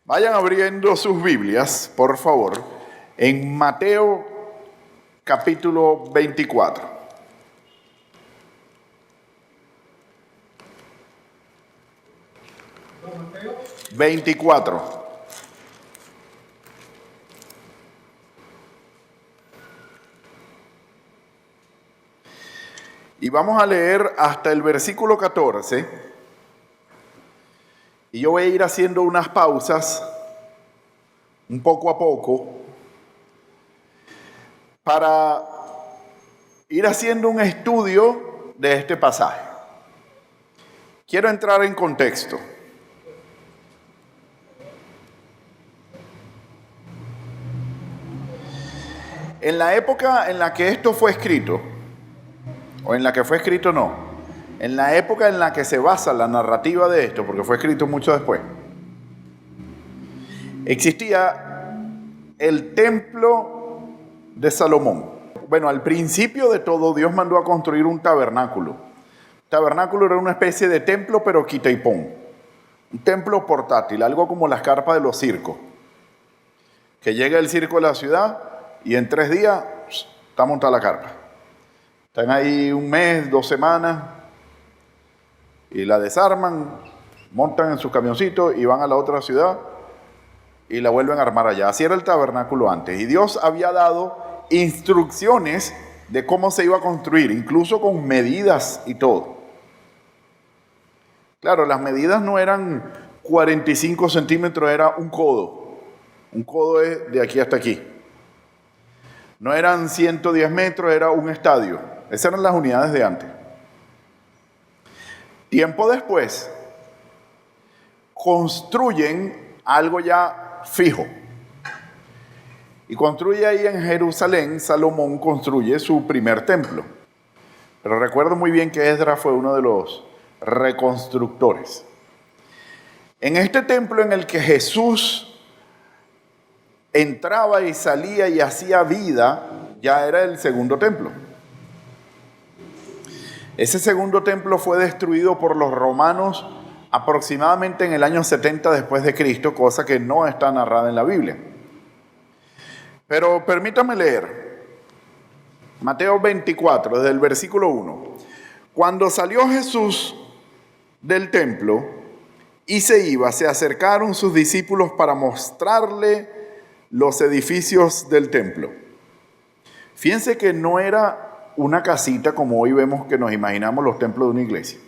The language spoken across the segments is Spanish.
Vayan abriendo sus Biblias, por favor, en Mateo capítulo 24. Mateo 24. Y vamos a leer hasta el versículo 14. Y yo voy a ir haciendo unas pausas, un poco a poco, para ir haciendo un estudio de este pasaje. Quiero entrar en contexto. En la época en la que esto fue escrito, o en la que fue escrito no, en la época en la que se basa la narrativa de esto, porque fue escrito mucho después, existía el templo de Salomón. Bueno, al principio de todo, Dios mandó a construir un tabernáculo. El tabernáculo era una especie de templo, pero quita y pon. Un templo portátil, algo como las carpas de los circos. Que llega el circo a la ciudad y en 3 días está montada la carpa. Están ahí un mes, 2 semanas y la desarman, montan en sus camioncitos y van a la otra ciudad y la vuelven a armar allá. Así era el tabernáculo antes. Y Dios había dado instrucciones de cómo se iba a construir, incluso con medidas y todo. Claro, las medidas no eran 45 centímetros, era un codo. Un codo es de aquí hasta aquí. No eran 110 metros, era un estadio. Esas eran las unidades de antes. Tiempo después, construyen algo ya fijo. Y construye ahí en Jerusalén, Salomón construye su primer templo. Pero recuerdo muy bien que Esdras fue uno de los reconstructores. En este templo en el que Jesús entraba y salía y hacía vida, ya era el segundo templo. Ese segundo templo fue destruido por los romanos aproximadamente en el año 70 después de Cristo, cosa que no está narrada en la Biblia. Pero permítame leer Mateo 24, desde el versículo 1. Cuando salió Jesús del templo y se iba, se acercaron sus discípulos para mostrarle los edificios del templo. Fíjense que no era una casita como hoy vemos que nos imaginamos los templos de una iglesia.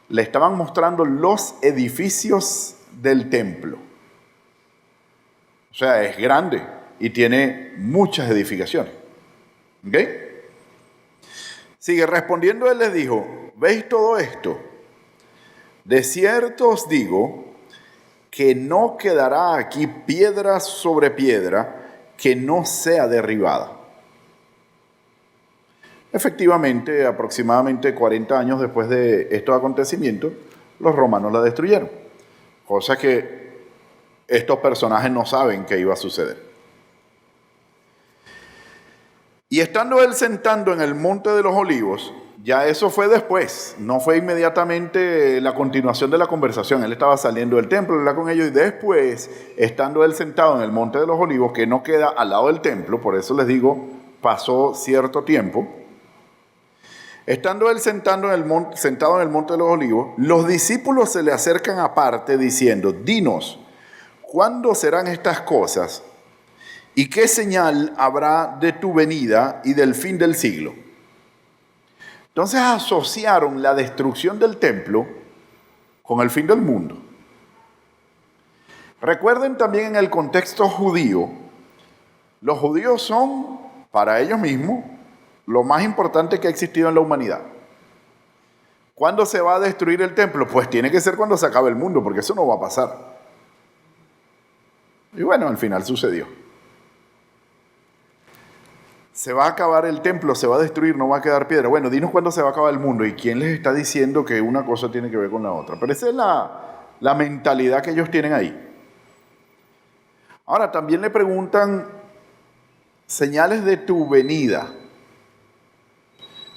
Le estaban mostrando los edificios del templo. O sea, es grande y tiene muchas edificaciones. ¿Ok? Sigue respondiendo, él les dijo: ¿veis todo esto? De cierto os digo que no quedará aquí piedra sobre piedra que no sea derribada. Efectivamente, aproximadamente 40 años después de estos acontecimientos, los romanos la destruyeron. Cosa que estos personajes no saben que iba a suceder. Y estando él sentando en el monte de los olivos, ya eso fue después, no fue inmediatamente la continuación de la conversación. Él estaba saliendo del templo, hablaba con ellos y después, estando él sentado en el monte de los olivos, que no queda al lado del templo, por eso les digo, pasó cierto tiempo. Estando él sentado en el monte de los olivos, los discípulos se le acercan aparte diciendo: dinos, ¿cuándo serán estas cosas? ¿Y qué señal habrá de tu venida y del fin del siglo? Entonces asociaron la destrucción del templo con el fin del mundo. Recuerden también en el contexto judío, los judíos son, para ellos mismos, lo más importante que ha existido en la humanidad. ¿Cuándo se va a destruir el templo? Pues tiene que ser cuando se acabe el mundo, porque eso no va a pasar. Y bueno, al final sucedió. Se va a acabar el templo, se va a destruir, no va a quedar piedra. Bueno, dinos cuándo se va a acabar el mundo y quién les está diciendo que una cosa tiene que ver con la otra. Pero esa es la mentalidad que ellos tienen ahí. Ahora, también le preguntan señales de tu venida.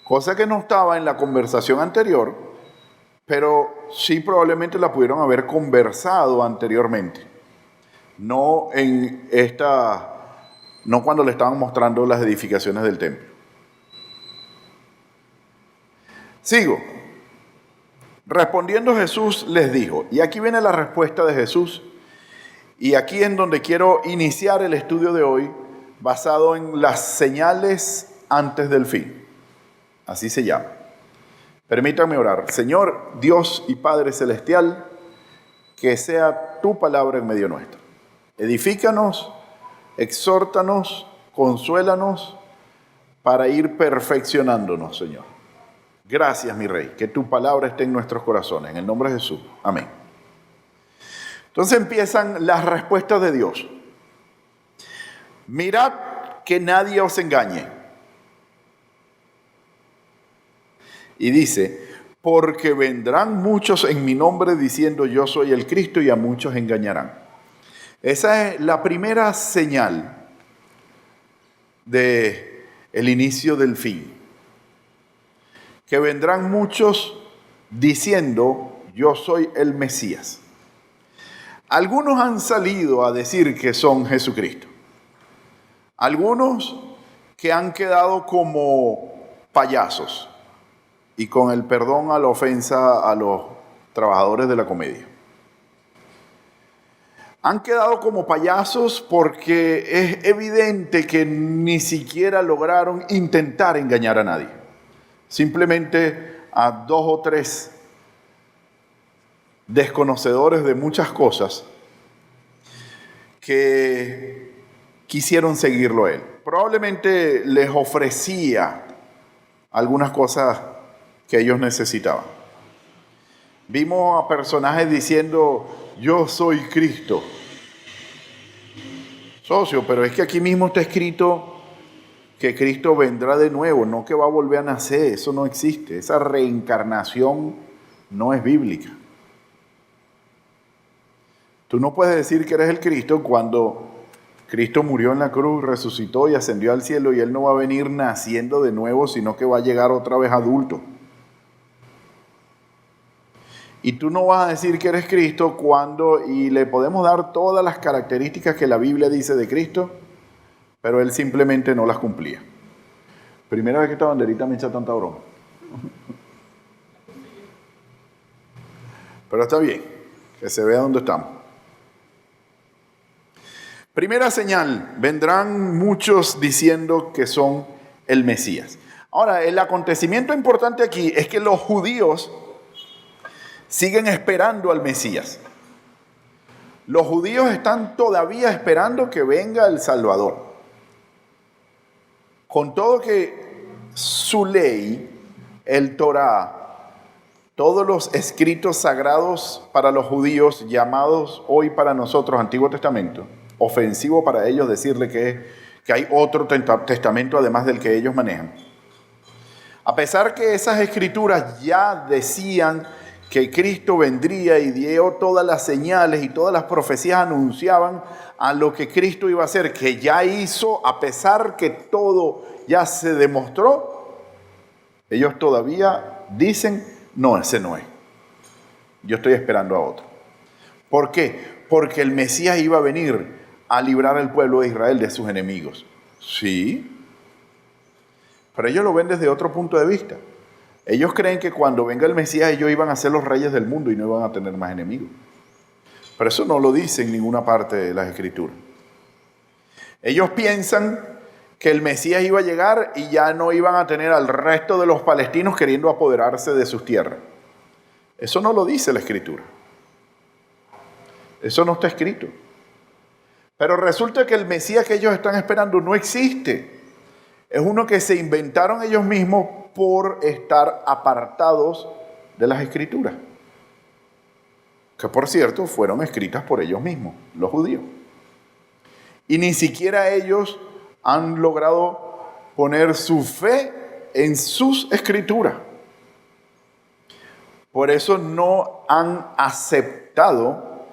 Cosa que no estaba en la conversación anterior, pero sí probablemente la pudieron haber conversado anteriormente. No cuando le estaban mostrando las edificaciones del templo. Sigo. Respondiendo Jesús les dijo, y aquí viene la respuesta de Jesús, y aquí es donde quiero iniciar el estudio de hoy, basado en las señales antes del fin. Así se llama. Permítanme orar. Señor Dios y Padre Celestial, que sea tu palabra en medio nuestro. Edifícanos, exhórtanos, consuélanos para ir perfeccionándonos, Señor. Gracias, mi Rey, que tu palabra esté en nuestros corazones. En el nombre de Jesús. Amén. Entonces empiezan las respuestas de Dios. Mirad que nadie os engañe. Y dice, porque vendrán muchos en mi nombre diciendo yo soy el Cristo y a muchos engañarán. Esa es la primera señal del inicio del fin. Que vendrán muchos diciendo yo soy el Mesías. Algunos han salido a decir que son Jesucristo. Algunos que han quedado como payasos. Y con el perdón a la ofensa a los trabajadores de la comedia. Han quedado como payasos porque es evidente que ni siquiera lograron intentar engañar a nadie. Simplemente a 2 o 3 desconocedores de muchas cosas que quisieron seguirlo a él. Probablemente les ofrecía algunas cosas que ellos necesitaban. Vimos a personajes diciendo, yo soy Cristo. Socio, pero es que aquí mismo está escrito que Cristo vendrá de nuevo, no que va a volver a nacer. Eso no existe. Esa reencarnación no es bíblica. Tú no puedes decir que eres el Cristo cuando Cristo murió en la cruz, resucitó y ascendió al cielo y Él no va a venir naciendo de nuevo, sino que va a llegar otra vez adulto. Y tú no vas a decir que eres Cristo y le podemos dar todas las características que la Biblia dice de Cristo, pero Él simplemente no las cumplía. Primera vez que esta banderita me echa tanta broma. Pero está bien, que se vea dónde estamos. Primera señal, vendrán muchos diciendo que son el Mesías. Ahora, el acontecimiento importante aquí es que los judíos siguen esperando al Mesías. Los judíos están todavía esperando que venga el Salvador. Con todo que su ley, el Torá, todos los escritos sagrados para los judíos, llamados hoy para nosotros Antiguo Testamento, ofensivo para ellos decirle que hay otro testamento además del que ellos manejan. A pesar que esas escrituras ya decían que Cristo vendría y dio todas las señales y todas las profecías anunciaban a lo que Cristo iba a hacer, que ya hizo, a pesar que todo ya se demostró, ellos todavía dicen, no, ese no es. Yo estoy esperando a otro. ¿Por qué? Porque el Mesías iba a venir a librar al pueblo de Israel de sus enemigos. Sí, pero ellos lo ven desde otro punto de vista. Ellos creen que cuando venga el Mesías ellos iban a ser los reyes del mundo y no iban a tener más enemigos. Pero eso no lo dice en ninguna parte de las Escrituras. Ellos piensan que el Mesías iba a llegar y ya no iban a tener al resto de los palestinos queriendo apoderarse de sus tierras. Eso no lo dice la Escritura. Eso no está escrito. Pero resulta que el Mesías que ellos están esperando no existe. Es uno que se inventaron ellos mismos por estar apartados de las Escrituras. Que por cierto fueron escritas por ellos mismos, los judíos. Y ni siquiera ellos han logrado poner su fe en sus Escrituras. Por eso no han aceptado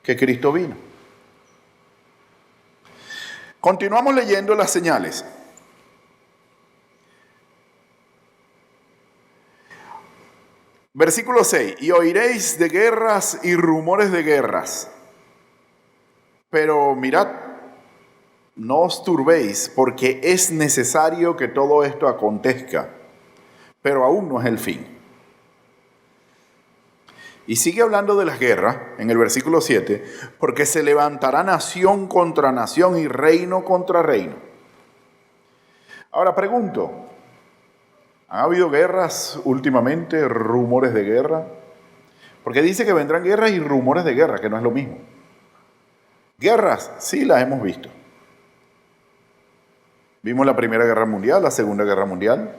que Cristo vino. Continuamos leyendo las señales. Versículo 6. Y oiréis de guerras y rumores de guerras. Pero mirad, no os turbéis, porque es necesario que todo esto acontezca, pero aún no es el fin. Y sigue hablando de las guerras en el versículo 7, porque se levantará nación contra nación y reino contra reino. Ahora pregunto, ¿han habido guerras últimamente, rumores de guerra? Porque dice que vendrán guerras y rumores de guerra, que no es lo mismo. Guerras, sí las hemos visto. Vimos la Primera Guerra Mundial, la Segunda Guerra Mundial.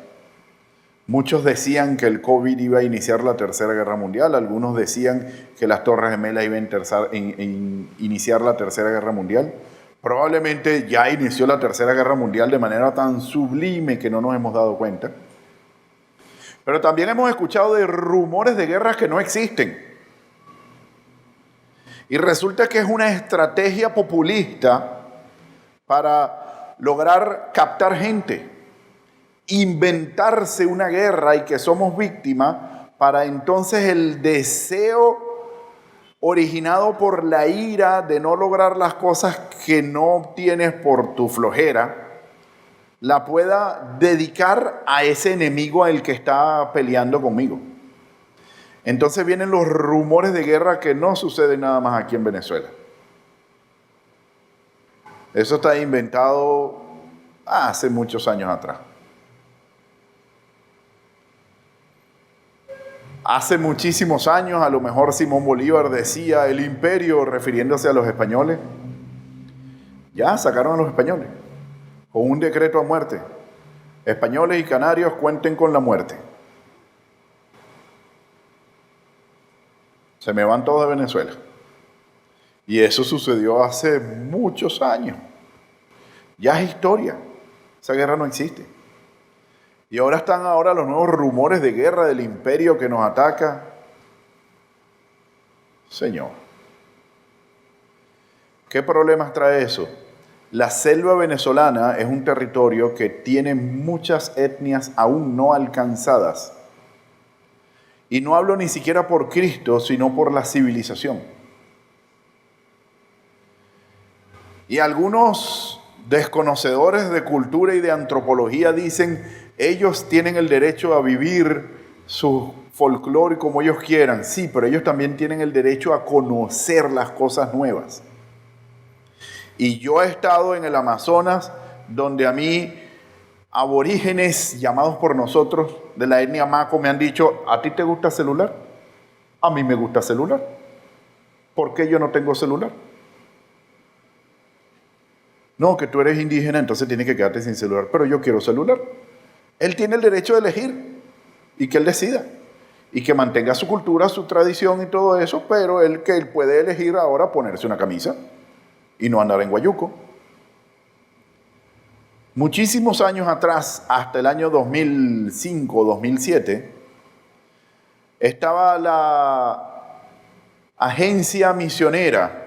Muchos decían que el COVID iba a iniciar la Tercera Guerra Mundial. Algunos decían que las Torres Gemelas iban a iniciar la Tercera Guerra Mundial. Probablemente ya inició la Tercera Guerra Mundial de manera tan sublime que no nos hemos dado cuenta. Pero también hemos escuchado de rumores de guerras que no existen. Y resulta que es una estrategia populista para lograr captar gente, inventarse una guerra y que somos víctimas para entonces el deseo originado por la ira de no lograr las cosas que no obtienes por tu flojera, la pueda dedicar a ese enemigo al que está peleando conmigo. Entonces vienen los rumores de guerra que no suceden nada más aquí en Venezuela. Eso está inventado hace muchos años atrás. Hace muchísimos años, a lo mejor Simón Bolívar decía el imperio, refiriéndose a los españoles. Ya sacaron a los españoles con un decreto a muerte. Españoles y canarios cuenten con la muerte. Se me van todos de Venezuela. Y eso sucedió hace muchos años. Ya es historia. Esa guerra no existe. Y ahora están los nuevos rumores de guerra del imperio que nos ataca. Señor, ¿qué problemas trae eso? La selva venezolana es un territorio que tiene muchas etnias aún no alcanzadas. Y no hablo ni siquiera por Cristo, sino por la civilización. Y algunos desconocedores de cultura y de antropología dicen, ellos tienen el derecho a vivir su folclore como ellos quieran. Sí, pero ellos también tienen el derecho a conocer las cosas nuevas. Y yo he estado en el Amazonas, donde a mí aborígenes llamados por nosotros de la etnia Maco me han dicho, ¿a ti te gusta celular? A mí me gusta celular. ¿Por qué yo no tengo celular? No, que tú eres indígena, entonces tienes que quedarte sin celular, pero yo quiero celular. Él tiene el derecho de elegir y que él decida y que mantenga su cultura, su tradición y todo eso, pero él puede elegir ahora ponerse una camisa y no andar en guayuco. Muchísimos años atrás, hasta el año 2005, 2007, estaba la agencia misionera,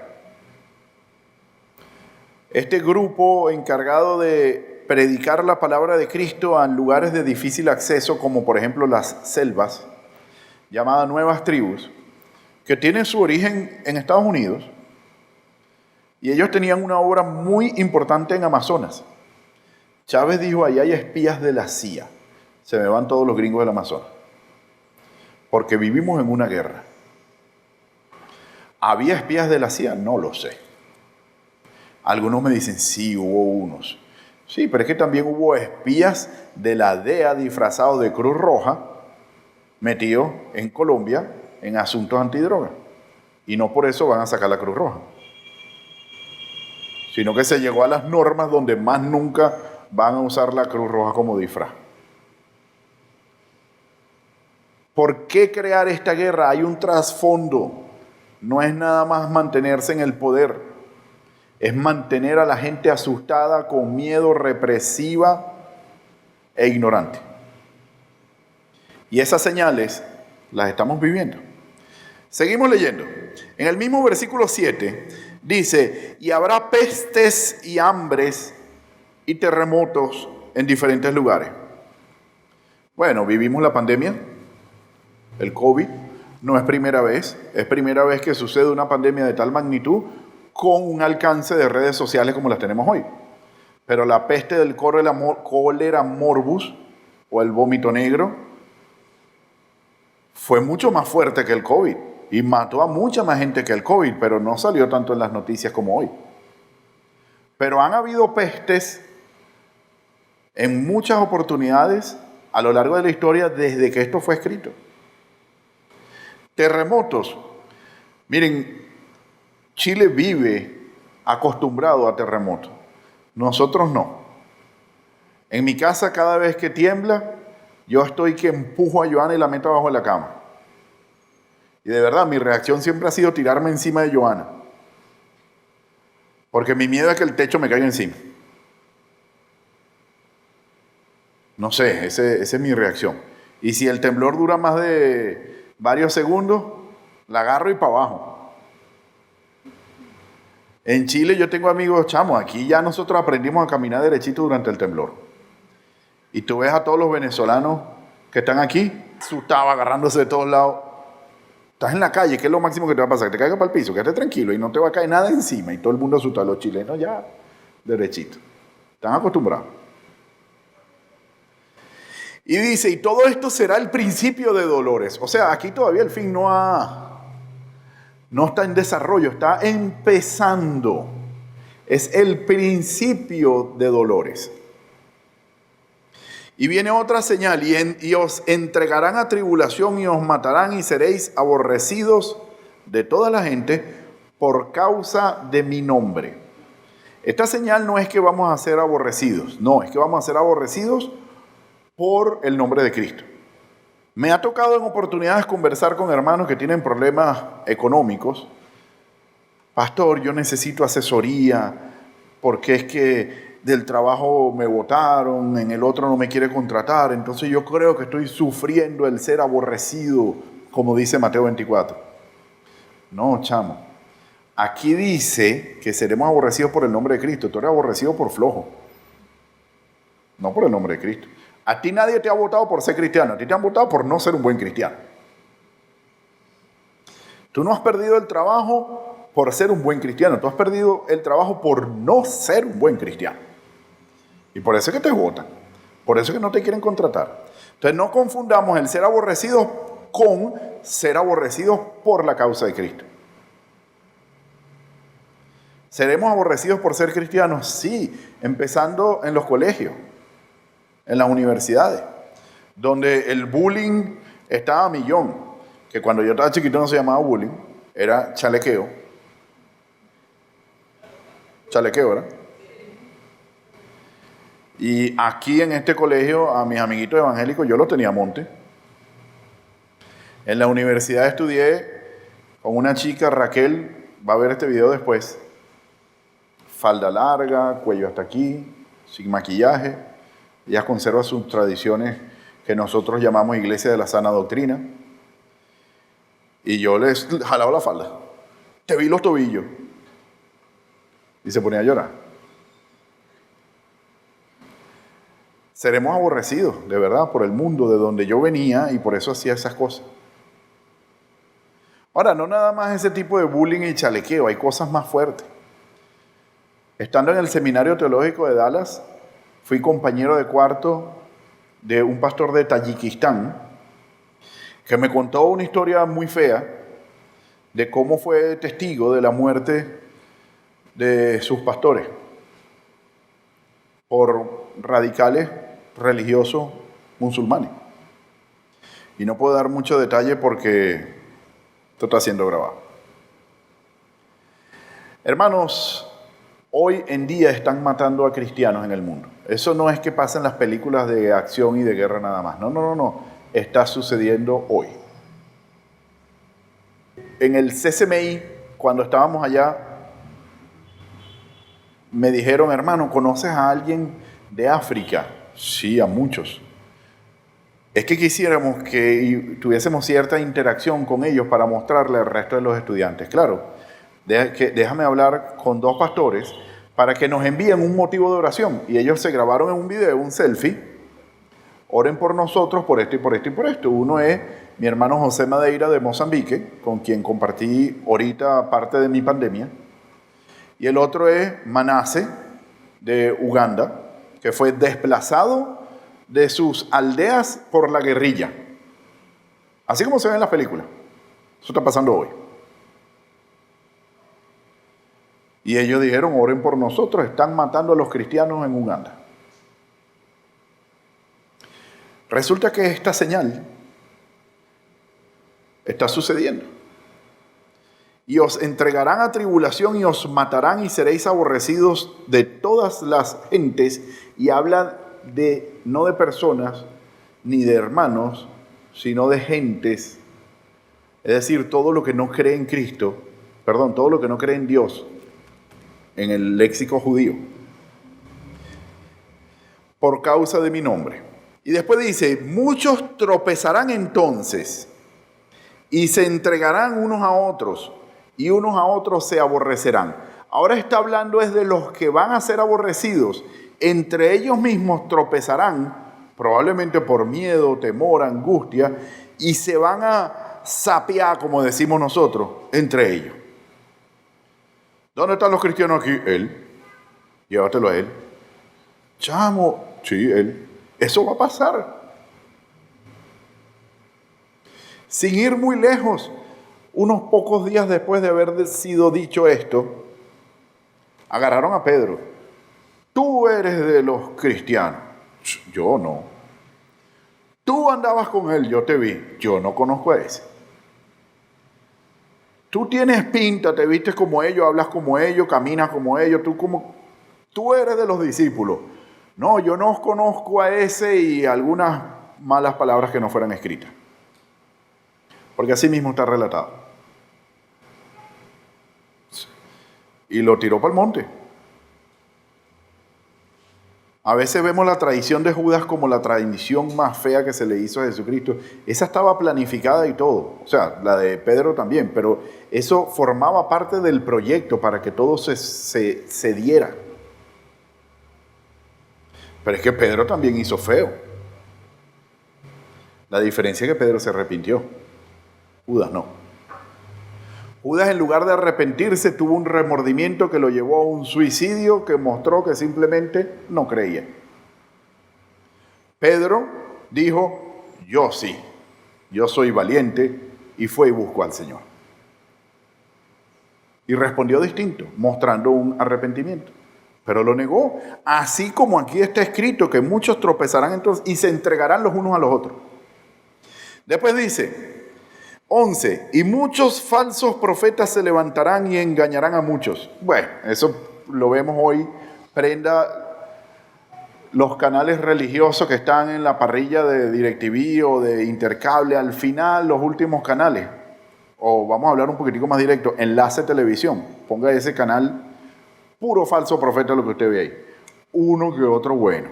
este grupo encargado de predicar la palabra de Cristo en lugares de difícil acceso, como por ejemplo las selvas, llamadas Nuevas Tribus, que tienen su origen en Estados Unidos, y ellos tenían una obra muy importante en Amazonas. Chávez dijo, ahí hay espías de la CIA. Se me van todos los gringos del Amazonas. Porque vivimos en una guerra. ¿Había espías de la CIA? No lo sé. Algunos me dicen, sí, hubo unos. Sí, pero es que también hubo espías de la DEA disfrazados de Cruz Roja, metidos en Colombia en asuntos antidroga. Y no por eso van a sacar la Cruz Roja. Sino que se llegó a las normas donde más nunca van a usar la Cruz Roja como disfraz. ¿Por qué crear esta guerra? Hay un trasfondo. No es nada más mantenerse en el poder. Es mantener a la gente asustada, con miedo, represiva e ignorante. Y esas señales las estamos viviendo. Seguimos leyendo. En el mismo versículo 7 dice, y habrá pestes y hambres y terremotos en diferentes lugares. Bueno, vivimos la pandemia. El COVID no es primera vez que sucede una pandemia de tal magnitud con un alcance de redes sociales como las tenemos hoy. Pero la peste del cólera morbus o el vómito negro fue mucho más fuerte que el COVID y mató a mucha más gente que el COVID, pero no salió tanto en las noticias como hoy. Pero han habido pestes en muchas oportunidades a lo largo de la historia desde que esto fue escrito. Terremotos. Miren, Chile vive acostumbrado a terremotos. Nosotros no. En mi casa, cada vez que tiembla, yo estoy que empujo a Joana y la meto abajo de la cama. Y de verdad, mi reacción siempre ha sido tirarme encima de Joana. Porque mi miedo es que el techo me caiga encima. No sé, esa es mi reacción. Y si el temblor dura más de varios segundos, la agarro y para abajo. En Chile yo tengo amigos chamos, aquí ya nosotros aprendimos a caminar derechito durante el temblor. Y tú ves a todos los venezolanos que están aquí, asustados, agarrándose de todos lados. Estás en la calle, ¿qué es lo máximo que te va a pasar? Que te caiga para el piso, quédate tranquilo y no te va a caer nada encima. Y todo el mundo asustado, los chilenos ya derechito. Están acostumbrados. Y dice, y todo esto será el principio de dolores. O sea, aquí todavía el fin no está en desarrollo, está empezando. Es el principio de dolores. Y viene otra señal, y os entregarán a tribulación y os matarán y seréis aborrecidos de toda la gente por causa de mi nombre. Esta señal no es que vamos a ser aborrecidos, no, es que vamos a ser aborrecidos por el nombre de Cristo. Me ha tocado en oportunidades conversar con hermanos que tienen problemas económicos. Pastor, yo necesito asesoría porque es que del trabajo me botaron, en el otro no me quiere contratar, entonces yo creo que estoy sufriendo el ser aborrecido, como dice Mateo 24. No, chamo. Aquí dice que seremos aborrecidos por el nombre de Cristo. Tú eres aborrecido por flojo, no por el nombre de Cristo. A ti nadie te ha votado por ser cristiano, a ti te han votado por no ser un buen cristiano. Tú no has perdido el trabajo por ser un buen cristiano, tú has perdido el trabajo por no ser un buen cristiano. Y por eso es que te votan, por eso es que no te quieren contratar. Entonces no confundamos el ser aborrecidos con ser aborrecidos por la causa de Cristo. ¿Seremos aborrecidos por ser cristianos? Sí, empezando en los colegios, en las universidades, donde el bullying estaba a millón, que cuando yo estaba chiquito no se llamaba bullying, era chalequeo. Chalequeo, ¿verdad? Y aquí en este colegio, a mis amiguitos evangélicos, yo los tenía a monte. En la universidad estudié con una chica, Raquel, va a ver este video después. Falda larga, cuello hasta aquí, sin maquillaje. Ella conserva sus tradiciones que nosotros llamamos Iglesia de la Sana Doctrina. Y yo les jalaba la falda. Te vi los tobillos. Y se ponía a llorar. Seremos aborrecidos, de verdad, por el mundo de donde yo venía y por eso hacía esas cosas. Ahora, no nada más ese tipo de bullying y chalequeo, hay cosas más fuertes. Estando en el Seminario Teológico de Dallas, fui compañero de cuarto de un pastor de Tayikistán que me contó una historia muy fea de cómo fue testigo de la muerte de sus pastores por radicales religiosos musulmanes. Y no puedo dar mucho detalle porque esto está siendo grabado. Hermanos, hoy en día están matando a cristianos en el mundo. Eso no es que pasen las películas de acción y de guerra nada más. No. Está sucediendo hoy. En el CCMI, cuando estábamos allá, me dijeron, hermano, ¿conoces a alguien de África? Sí, a muchos. Es que quisiéramos que tuviésemos cierta interacción con ellos para mostrarle al resto de los estudiantes. Claro, déjame hablar con 2 pastores para que nos envíen un motivo de oración. Y ellos se grabaron en un video, un selfie. Oren por nosotros, por esto y por esto y por esto. Uno es mi hermano José Madeira de Mozambique, con quien compartí ahorita parte de mi pandemia. Y el otro es Manasseh de Uganda, que fue desplazado de sus aldeas por la guerrilla. Así como se ve en las películas. Eso está pasando hoy. Y ellos dijeron, oren por nosotros, están matando a los cristianos en Uganda. Resulta que esta señal está sucediendo. Y os entregarán a tribulación y os matarán y seréis aborrecidos de todas las gentes. Y habla de, no de personas ni de hermanos, sino de gentes. Es decir, todo lo que no cree en Cristo, todo lo que no cree en Dios, en el léxico judío, por causa de mi nombre. Y después dice, muchos tropezarán entonces y se entregarán unos a otros y unos a otros se aborrecerán. Ahora está hablando es de los que van a ser aborrecidos. Entre ellos mismos tropezarán, probablemente por miedo, temor, angustia, y se van a sapear, como decimos nosotros, entre ellos. ¿Dónde están los cristianos aquí? Él. Llévatelo a él. Chamo, sí, él. Eso va a pasar. Sin ir muy lejos, unos pocos días después de haber sido dicho esto, agarraron a Pedro. Tú eres de los cristianos. Yo no. Tú andabas con él, yo te vi. Yo no conozco a ese. Tú tienes pinta, te vistes como ellos, hablas como ellos, caminas como ellos. Tú eres de los discípulos. No, yo no conozco a ese y algunas malas palabras que no fueran escritas. Porque así mismo está relatado. Y lo tiró para el monte. A veces vemos la traición de Judas como la traición más fea que se le hizo a Jesucristo. Esa estaba planificada y todo. O sea, la de Pedro también. Pero eso formaba parte del proyecto para que todo se diera. Pero es que Pedro también hizo feo. La diferencia es que Pedro se arrepintió. Judas no. Judas, en lugar de arrepentirse, tuvo un remordimiento que lo llevó a un suicidio que mostró que simplemente no creía. Pedro dijo, yo sí, yo soy valiente, y fue y buscó al Señor. Y respondió distinto, mostrando un arrepentimiento. Pero lo negó, así como aquí está escrito que muchos tropezarán entonces y se entregarán los unos a los otros. Después dice, 11, y muchos falsos profetas se levantarán y engañarán a muchos. Bueno, eso lo vemos hoy. Prenda los canales religiosos que están en la parrilla de DirecTV o de Intercable, al final los últimos canales, o vamos a hablar un poquitico más directo, Enlace Televisión. Ponga ese canal, puro falso profeta lo que usted ve ahí. Uno que otro bueno,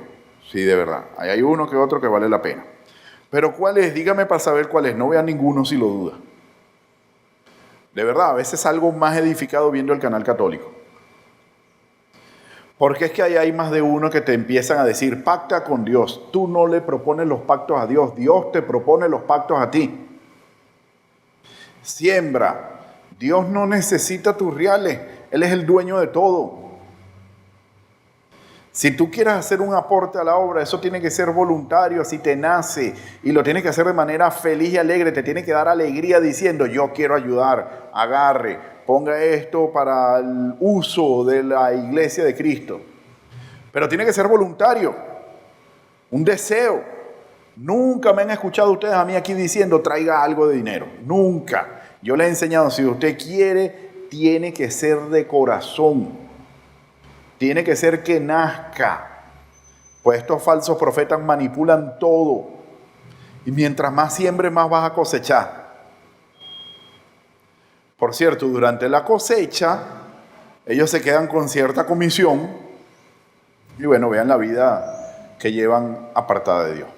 sí, de verdad. Ahí hay uno que otro que vale la pena. Pero ¿cuál es? Dígame para saber cuál es. No vea ninguno si lo duda. De verdad, a veces salgo más edificado viendo el canal católico. Porque es que ahí hay más de uno que te empiezan a decir, pacta con Dios. Tú no le propones los pactos a Dios. Dios te propone los pactos a ti. Siembra. Dios no necesita tus reales. Él es el dueño de todo. Si tú quieres hacer un aporte a la obra, eso tiene que ser voluntario, así te nace. Y lo tienes que hacer de manera feliz y alegre. Te tiene que dar alegría diciendo, yo quiero ayudar, agarre, ponga esto para el uso de la iglesia de Cristo. Pero tiene que ser voluntario, un deseo. Nunca me han escuchado ustedes a mí aquí diciendo, traiga algo de dinero. Nunca. Yo les he enseñado, si usted quiere, tiene que ser de corazón. Tiene que ser que nazca, pues estos falsos profetas manipulan todo. Y mientras más siembres, más vas a cosechar. Por cierto, durante la cosecha, ellos se quedan con cierta comisión y bueno, vean la vida que llevan apartada de Dios.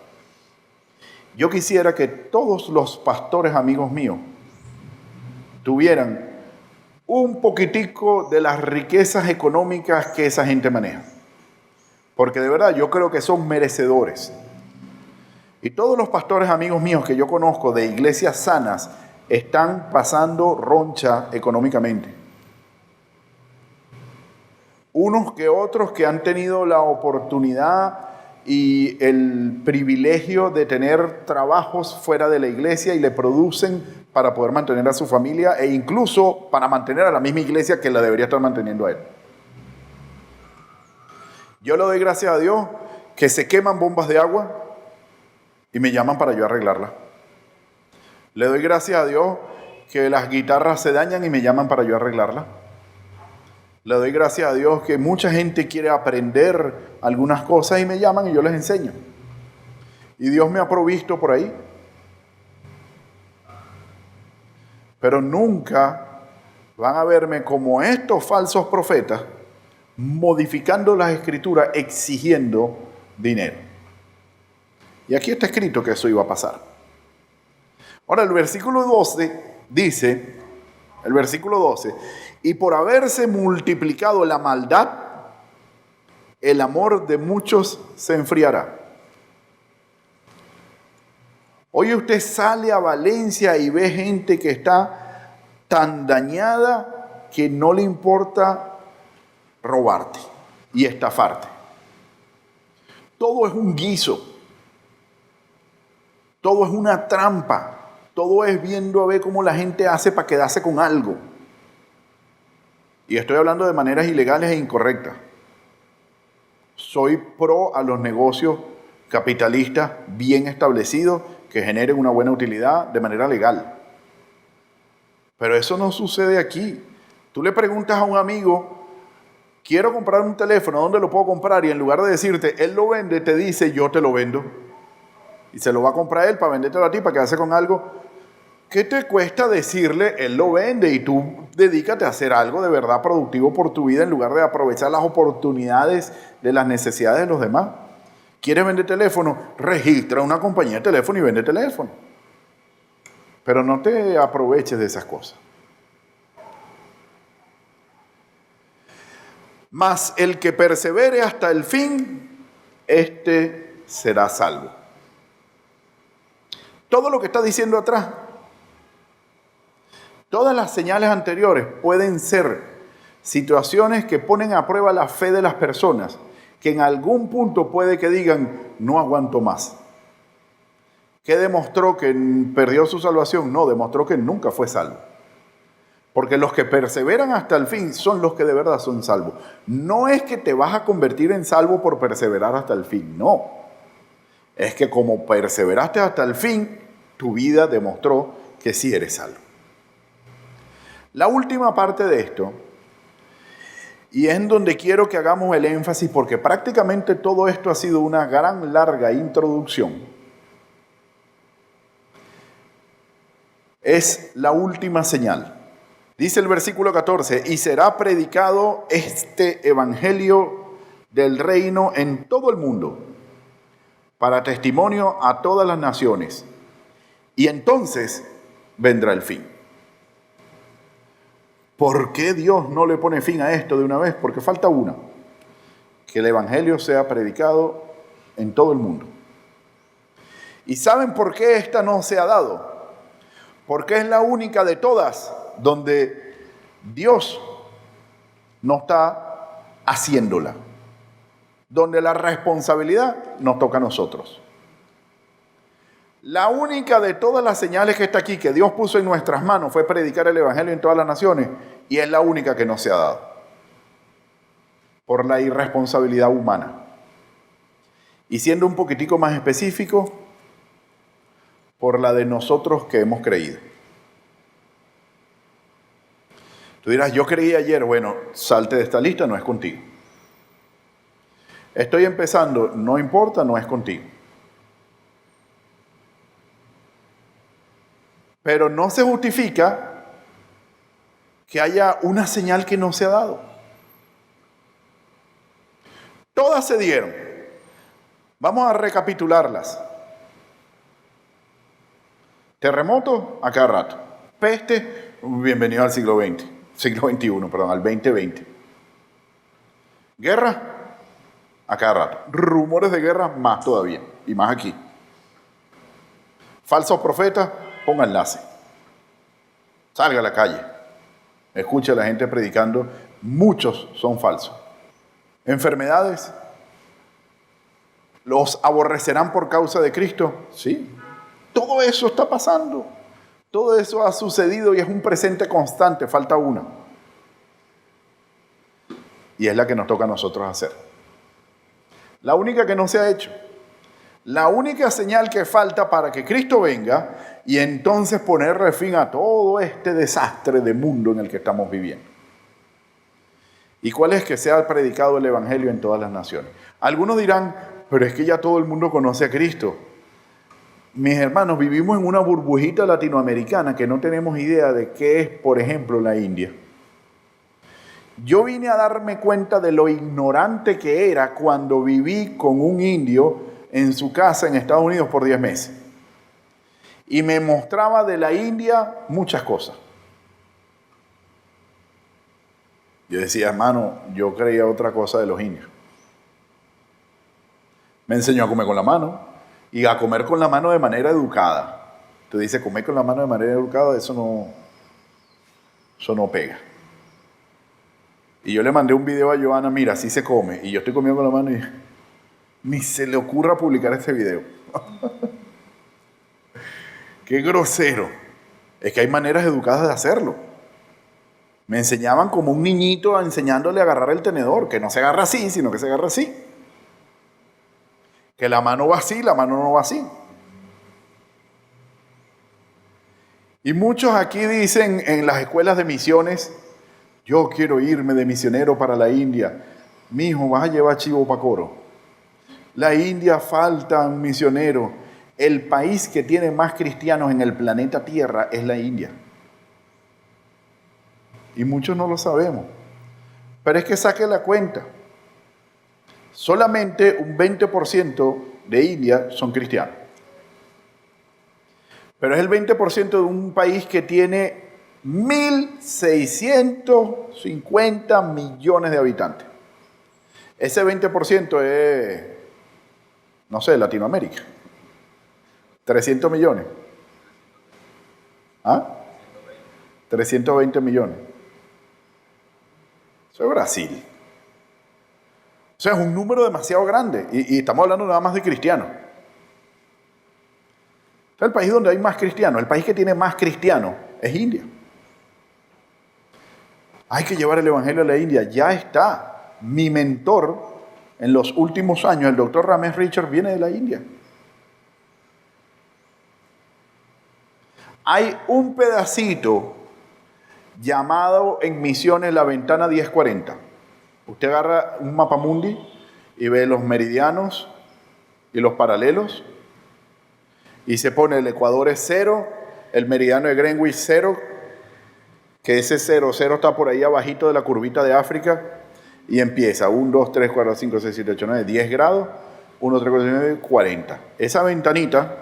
Yo quisiera que todos los pastores amigos míos tuvieran un poquitico de las riquezas económicas que esa gente maneja. Porque de verdad yo creo que son merecedores. Y todos los pastores amigos míos que yo conozco de iglesias sanas están pasando roncha económicamente. Unos que otros que han tenido la oportunidad y el privilegio de tener trabajos fuera de la iglesia y le producen para poder mantener a su familia e incluso para mantener a la misma iglesia que la debería estar manteniendo a él. Yo le doy gracias a Dios que se queman bombas de agua y me llaman para yo arreglarla. Le doy gracias a Dios que las guitarras se dañan y me llaman para yo arreglarla. Le doy gracias a Dios que mucha gente quiere aprender algunas cosas y me llaman y yo les enseño. Y Dios me ha provisto por ahí. Pero nunca van a verme como estos falsos profetas modificando las escrituras, exigiendo dinero. Y aquí está escrito que eso iba a pasar. Ahora el versículo 12 dice, y por haberse multiplicado la maldad, el amor de muchos se enfriará. Hoy usted sale a Valencia y ve gente que está tan dañada que no le importa robarte y estafarte. Todo es un guiso. Todo es una trampa. Todo es viendo a ver cómo la gente hace para quedarse con algo. Y estoy hablando de maneras ilegales e incorrectas. Soy pro a los negocios capitalistas bien establecidos que generen una buena utilidad de manera legal. Pero eso no sucede aquí. Tú le preguntas a un amigo, quiero comprar un teléfono, ¿dónde lo puedo comprar? Y en lugar de decirte, él lo vende, te dice, yo te lo vendo. Y se lo va a comprar él para vendértelo a ti, para quedarse con algo. ¿Qué te cuesta decirle, él lo vende y tú dedícate a hacer algo de verdad productivo por tu vida en lugar de aprovechar las oportunidades de las necesidades de los demás? ¿Quieres vender teléfono? Registra una compañía de teléfono y vende teléfono. Pero no te aproveches de esas cosas. Mas el que persevere hasta el fin, este será salvo. Todo lo que está diciendo atrás, todas las señales anteriores pueden ser situaciones que ponen a prueba la fe de las personas, que en algún punto puede que digan, no aguanto más. ¿Qué demostró que perdió su salvación? No, demostró que nunca fue salvo. Porque los que perseveran hasta el fin son los que de verdad son salvos. No es que te vas a convertir en salvo por perseverar hasta el fin, no. Es que como perseveraste hasta el fin, tu vida demostró que sí eres salvo. La última parte de esto, y es en donde quiero que hagamos el énfasis, porque prácticamente todo esto ha sido una gran larga introducción, es la última señal. Dice el versículo 14, y será predicado este evangelio del reino en todo el mundo, para testimonio a todas las naciones, y entonces vendrá el fin. ¿Por qué Dios no le pone fin a esto de una vez? Porque falta una, que el evangelio sea predicado en todo el mundo. ¿Y saben por qué esta no se ha dado? Porque es la única de todas donde Dios no está haciéndola, donde la responsabilidad nos toca a nosotros. La única de todas las señales que está aquí, que Dios puso en nuestras manos, fue predicar el evangelio en todas las naciones, y es la única que no se ha dado, por la irresponsabilidad humana. Y siendo un poquitico más específico, por la de nosotros que hemos creído. Tú dirás, yo creí ayer, bueno, salte de esta lista, no es contigo. Estoy empezando, no importa, no es contigo. Pero no se justifica que haya una señal que no se ha dado. Todas se dieron. Vamos a recapitularlas. Terremoto, a cada rato. Peste, bienvenido al siglo XXI, al 2020. Guerra, a cada rato. Rumores de guerra, más todavía, y más aquí. Falsos profetas, ponga enlace. Salga a la calle. Escuche a la gente predicando. Muchos son falsos. Enfermedades. ¿Los aborrecerán por causa de Cristo? Sí. Todo eso está pasando. Todo eso ha sucedido y es un presente constante. Falta una. Y es la que nos toca a nosotros hacer. La única que no se ha hecho. La única señal que falta para que Cristo venga y entonces ponerle fin a todo este desastre de mundo en el que estamos viviendo. ¿Y cuál es? Que sea predicado el Evangelio en todas las naciones. Algunos dirán, pero es que ya todo el mundo conoce a Cristo. Mis hermanos, vivimos en una burbujita latinoamericana que no tenemos idea de qué es, por ejemplo, la India. Yo vine a darme cuenta de lo ignorante que era cuando viví con un indio en su casa en Estados Unidos por 10 meses. Y me mostraba de la India muchas cosas. Yo decía, hermano, yo creía otra cosa de los indios. Me enseñó a comer con la mano y a comer con la mano de manera educada. Tú dices, comer con la mano de manera educada, eso no pega. Y yo le mandé un video a Joana, mira, así se come. Y yo estoy comiendo con la mano y ni se le ocurra publicar este video. Qué grosero. Es que hay maneras educadas de hacerlo. Me enseñaban como un niñito enseñándole a agarrar el tenedor, que no se agarra así, sino que se agarra así. Que la mano va así, la mano no va así. Y muchos aquí dicen en las escuelas de misiones, yo quiero irme de misionero para la India. Mijo, vas a llevar chivo para coro. La India falta un misionero. El país que tiene más cristianos en el planeta Tierra es la India. Y muchos no lo sabemos. Pero es que saque la cuenta. Solamente un 20% de India son cristianos. Pero es el 20% de un país que tiene 1.650 millones de habitantes. Ese 20% es, no sé, Latinoamérica. 300 millones. ¿Ah? 320 millones. Eso es Brasil. O sea, es un número demasiado grande. Y estamos hablando nada más de cristianos. O sea, el país donde hay más cristianos, el país que tiene más cristianos es India. Hay que llevar el Evangelio a la India. Ya está. Mi mentor en los últimos años, el doctor Ramesh Richard, viene de la India. Hay un pedacito llamado en Misiones la Ventana 1040. Usted agarra un mapamundi y ve los meridianos y los paralelos y se pone el Ecuador es 0, el meridiano de Greenwich 0, que ese 0 está por ahí abajito de la curvita de África y empieza 1, 2, 3, 4, 5, 6, 7, 8, 9, 10 grados, 1, 3, 4, 5, 9, 40. Esa ventanita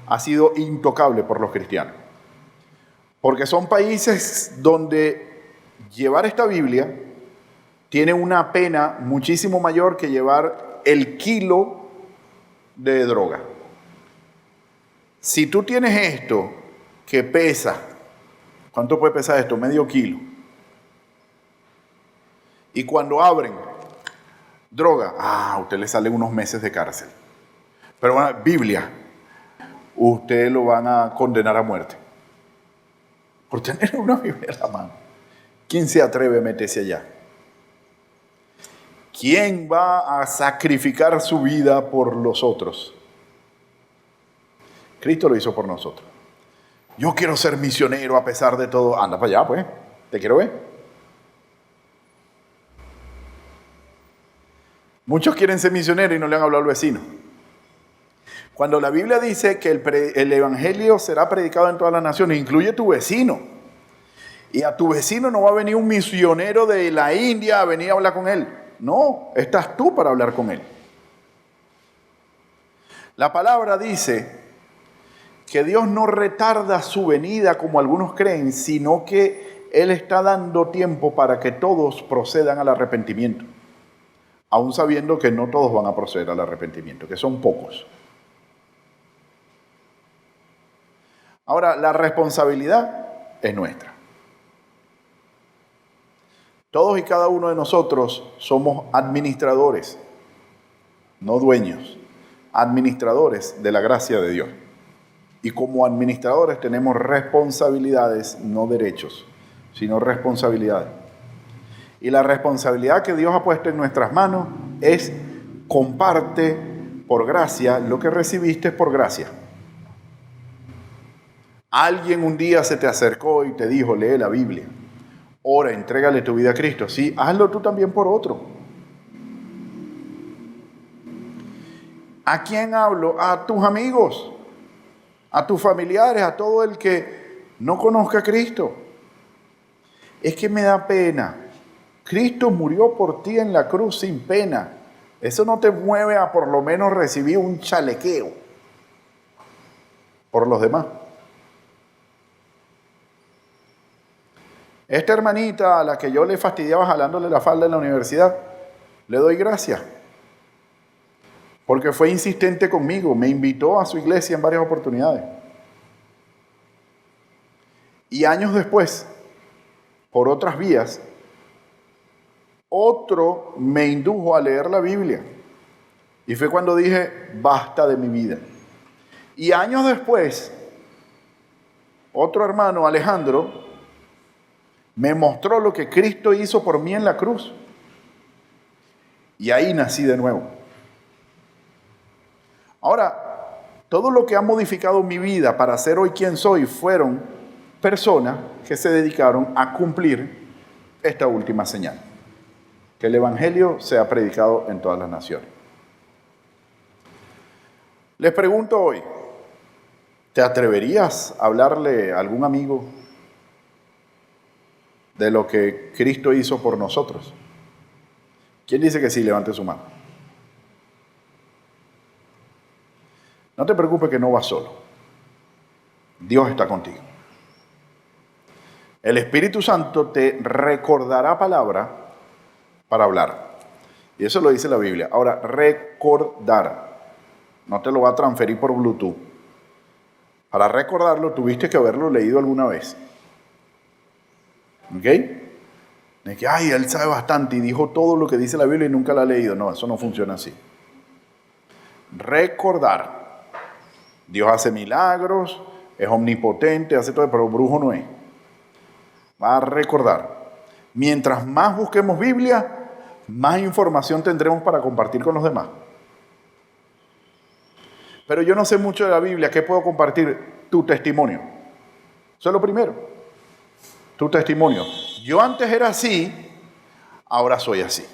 ha sido intocable por los cristianos. Porque son países donde llevar esta Biblia tiene una pena muchísimo mayor que llevar el kilo de droga. Si tú tienes esto que pesa, ¿cuánto puede pesar esto? Medio kilo. Y cuando abren droga, a usted le salen unos meses de cárcel. Pero bueno, Biblia, usted lo van a condenar a muerte. Por tener una Biblia en la mano. ¿Quién se atreve a meterse allá? ¿Quién va a sacrificar su vida por los otros? Cristo lo hizo por nosotros. Yo quiero ser misionero a pesar de todo. Anda para allá, pues. Te quiero ver. Muchos quieren ser misioneros y no le han hablado al vecino. Cuando la Biblia dice que el Evangelio será predicado en todas las naciones, incluye tu vecino. Y a tu vecino no va a venir un misionero de la India a venir a hablar con él. No, estás tú para hablar con él. La palabra dice que Dios no retarda su venida como algunos creen, sino que Él está dando tiempo para que todos procedan al arrepentimiento. Aún sabiendo que no todos van a proceder al arrepentimiento, que son pocos. Ahora, la responsabilidad es nuestra. Todos y cada uno de nosotros somos administradores, no dueños, administradores de la gracia de Dios. Y como administradores tenemos responsabilidades, no derechos, sino responsabilidades. Y la responsabilidad que Dios ha puesto en nuestras manos es: comparte por gracia lo que recibiste por gracia. Alguien un día se te acercó y te dijo: lee la Biblia, ora, entrégale tu vida a Cristo. Sí, hazlo tú también por otro. ¿A quién hablo? A tus amigos, a tus familiares, a todo el que no conozca a Cristo. Es que me da pena. Cristo murió por ti en la cruz sin pena. Eso no te mueve a por lo menos recibir un chalequeo por los demás. Esta hermanita a la que yo le fastidiaba jalándole la falda en la universidad, le doy gracias. Porque fue insistente conmigo, me invitó a su iglesia en varias oportunidades. Y años después, por otras vías, otro me indujo a leer la Biblia. Y fue cuando dije: basta de mi vida. Y años después, otro hermano, Alejandro, me mostró lo que Cristo hizo por mí en la cruz. Y ahí nací de nuevo. Ahora, todo lo que ha modificado mi vida para ser hoy quien soy fueron personas que se dedicaron a cumplir esta última señal: que el Evangelio sea predicado en todas las naciones. Les pregunto hoy, ¿te atreverías a hablarle a algún amigo de lo que Cristo hizo por nosotros? ¿Quién dice que sí? Levante su mano. No te preocupes que no vas solo. Dios está contigo. El Espíritu Santo te recordará palabra para hablar. Y eso lo dice la Biblia. Ahora, recordar. No te lo va a transferir por Bluetooth. Para recordarlo tuviste que haberlo leído alguna vez. ¿Ok? De que, ay, él sabe bastante y dijo todo lo que dice la Biblia y nunca la ha leído. No, eso no funciona así. Recordar. Dios hace milagros, es omnipotente, hace todo, pero brujo no es. Va a recordar. Mientras más busquemos Biblia, más información tendremos para compartir con los demás. Pero yo no sé mucho de la Biblia. ¿Qué puedo compartir? Tu testimonio. Eso es lo primero. Tu testimonio. Yo antes era así, ahora soy así.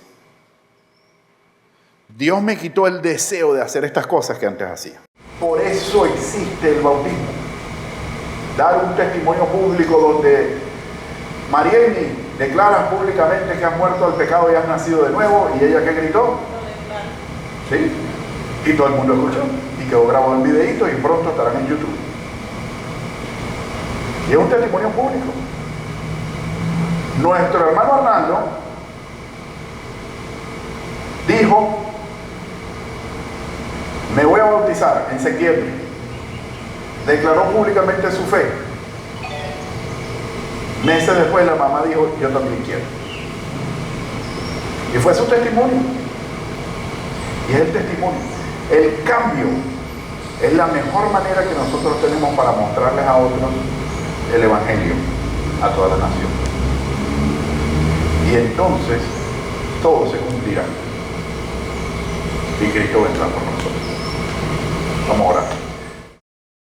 Dios me quitó el deseo de hacer estas cosas que antes hacía. Por eso existe el bautismo. Dar un testimonio público donde Marieni declara públicamente que has muerto al pecado y has nacido de nuevo. ¿Y ella qué gritó? ¿Sí? Y todo el mundo escuchó. Y quedó grabado en videíto y pronto estarán en YouTube. Y es un testimonio público. Nuestro hermano Arnaldo dijo: me voy a bautizar en septiembre. Declaró públicamente su fe. Meses después la mamá dijo: yo también quiero. Y fue su testimonio. Y es el testimonio. El cambio es la mejor manera que nosotros tenemos para mostrarles a otros el Evangelio, a toda la nación. Y entonces todo se cumplirá. Y Cristo vendrá por nosotros. Vamos a orar.